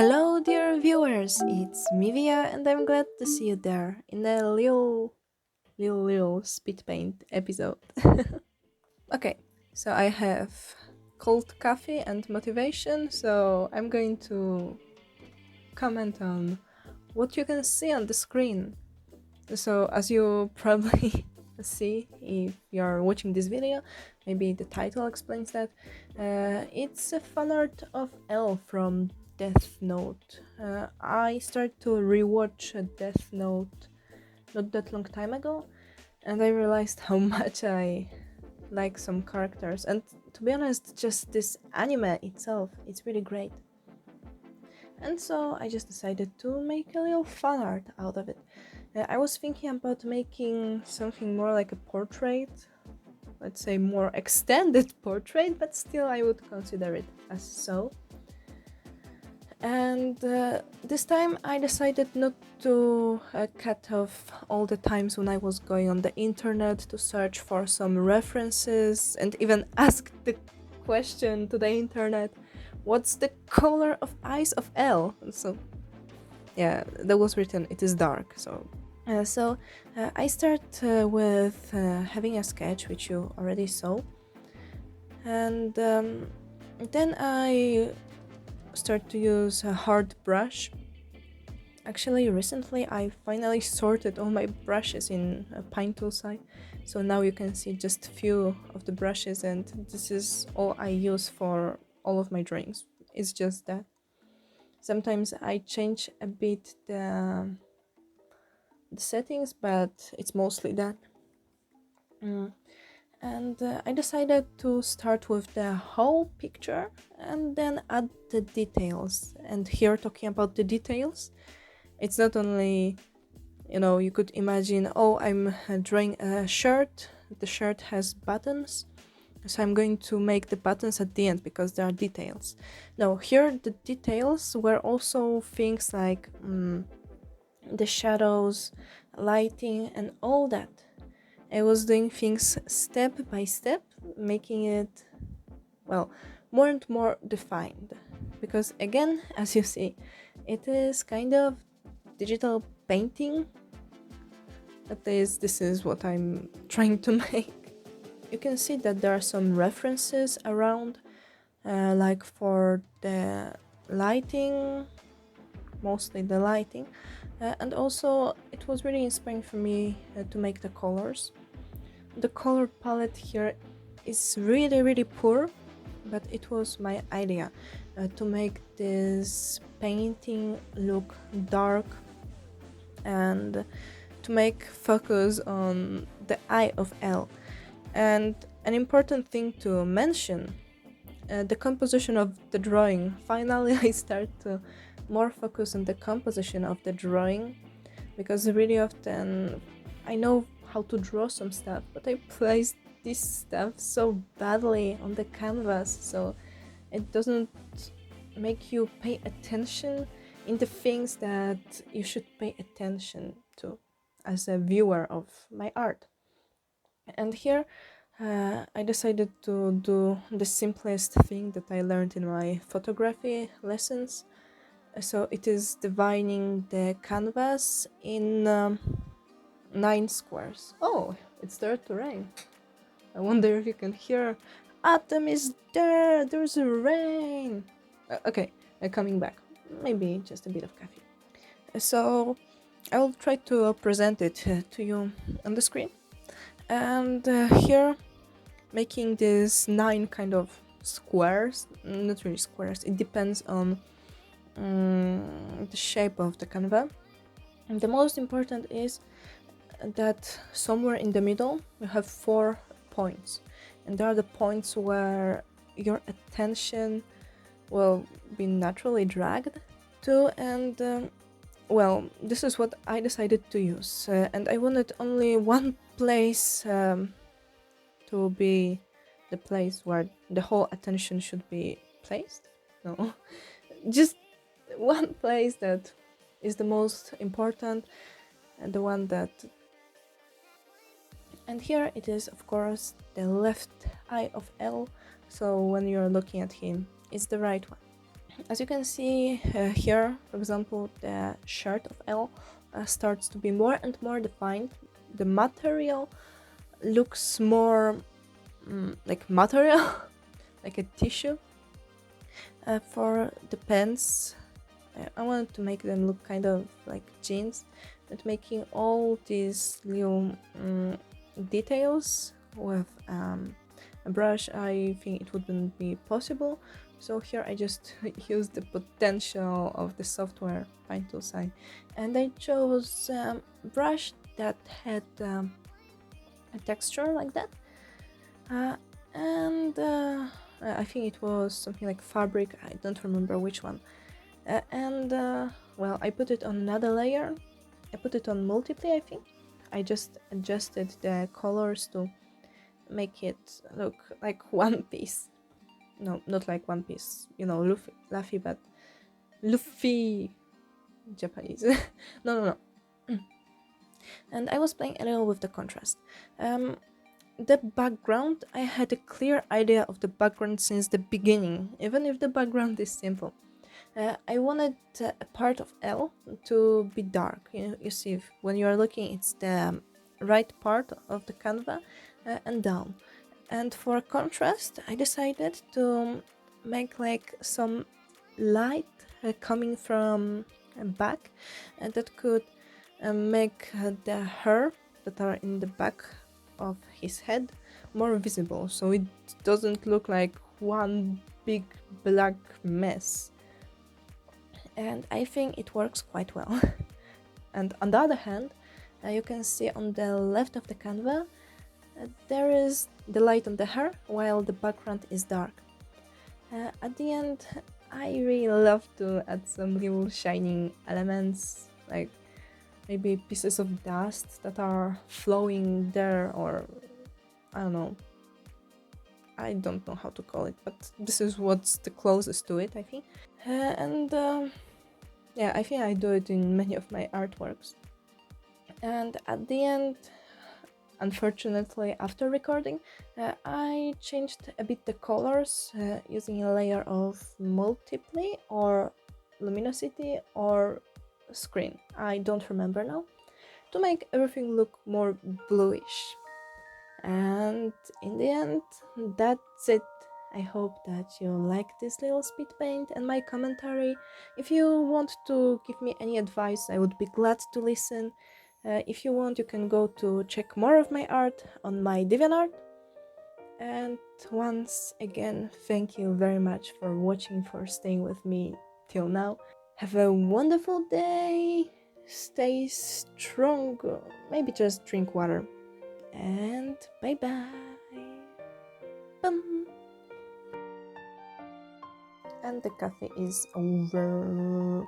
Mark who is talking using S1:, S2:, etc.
S1: Hello, dear viewers. It's Mivia, and I'm glad to see you there in a little speed paint episode. Okay, so I have cold coffee and motivation, so I'm going to comment on what you can see on the screen. So, as you probably see if you're watching this video, maybe the title explains that, it's a fan art of L from Death Note. I started to rewatch Death Note not that long time ago, and I realized how much I like some characters. And to be honest, just this anime itself, it's really great. And so I just decided to make a little fan art out of it. I was thinking about making something more like a portrait, let's say more extended portrait, but still I would consider it as so. And this time I decided not to cut off all the times when I was going on the internet to search for some references and even ask the question to the internet, what's the color of eyes of L? So yeah, that was written, it is dark. So I start with having a sketch, which you already saw, and then I start to use a hard brush. Actually, recently I finally sorted all my brushes in a Paint tool site, so now you can see just a few of the brushes, and this is all I use for all of my drawings. It's just that. Sometimes I change a bit the settings, but it's mostly that. And I decided to start with the whole picture and then add the details. And here, talking about the details, it's not only, you could imagine, oh, I'm drawing a shirt, the shirt has buttons, so I'm going to make the buttons at the end because there are details. No, here the details were also things like the shadows, lighting, and all that. I was doing things step by step, making it, well, more and more defined. Because again, as you see, it is kind of digital painting. At least this is what I'm trying to make. You can see that there are some references around, like for the lighting, mostly the lighting. And also, it was really inspiring for me to make the colors. The color palette here is really poor, but it was my idea to make this painting look dark and to make focus on the eye of L. And an important thing to mention, the composition of the drawing. Finally, I start to more focus on the composition of the drawing, because really often I know how to draw some stuff, but I place this stuff so badly on the canvas, so it doesn't make you pay attention in the things that you should pay attention to as a viewer of my art. And here I decided to do the simplest thing that I learned in my photography lessons. So it is dividing the canvas in 9 squares. Oh, it started to rain. I wonder if you can hear. Atom is there! There's a rain! Okay, coming back. Maybe just a bit of coffee. So I will try to present it to you on the screen. And here, making these 9 kind of squares, not really squares, it depends on the shape of the canvas. And the most important is that somewhere in the middle you have 4 points, and there are the points where your attention will be naturally dragged to, and well, this is what I decided to use, and I wanted only one place to be the place where the whole attention should be placed. No, just one place that is the most important and the one that. And here it is, of course, the left eye of L, so when you're looking at him, it's the right one. As you can see here, for example, the shirt of L starts to be more and more defined. The material looks more like material, like a tissue. For the pants, I wanted to make them look kind of like jeans, and making all these little details with a brush, I think it wouldn't be possible. So here I just used the potential of the software Paint toolside, and I chose a brush that had a texture like that, and I think it was something like fabric. I don't remember which one. Well, I put it on another layer. I put it on multiply, I think. I just adjusted the colors to make it look like one piece. No, not like one piece, you know, Luffy, but Luffy Japanese. No. And I was playing a little with the contrast. The background, I had a clear idea of the background since the beginning, even if the background is simple. I wanted a part of L to be dark. You see, when you are looking, it's the right part of the canvas and down. And for contrast, I decided to make like some light coming from back, and that could make the hair that are in the back of his head more visible, so it doesn't look like one big black mess. And I think it works quite well. And on the other hand, you can see on the left of the canvas there is the light on the hair while the background is dark. At the end, I really love to add some little shining elements, like maybe pieces of dust that are flowing there, or I don't know. I don't know how to call it, but this is what's the closest to it, I think. Yeah, I think I do it in many of my artworks. And at the end, unfortunately, after recording, I changed a bit the colors using a layer of multiply or luminosity or screen, I don't remember now, to make everything look more bluish. And in the end, that's it. I hope that you like this little speed paint and my commentary. If you want to give me any advice, I would be glad to listen. If you want, you can go to check more of my art on my DeviantArt. And once again, thank you very much for watching, for staying with me till now. Have a wonderful day. Stay strong. Maybe just drink water. And bye bye. Bum. And the cafe is over.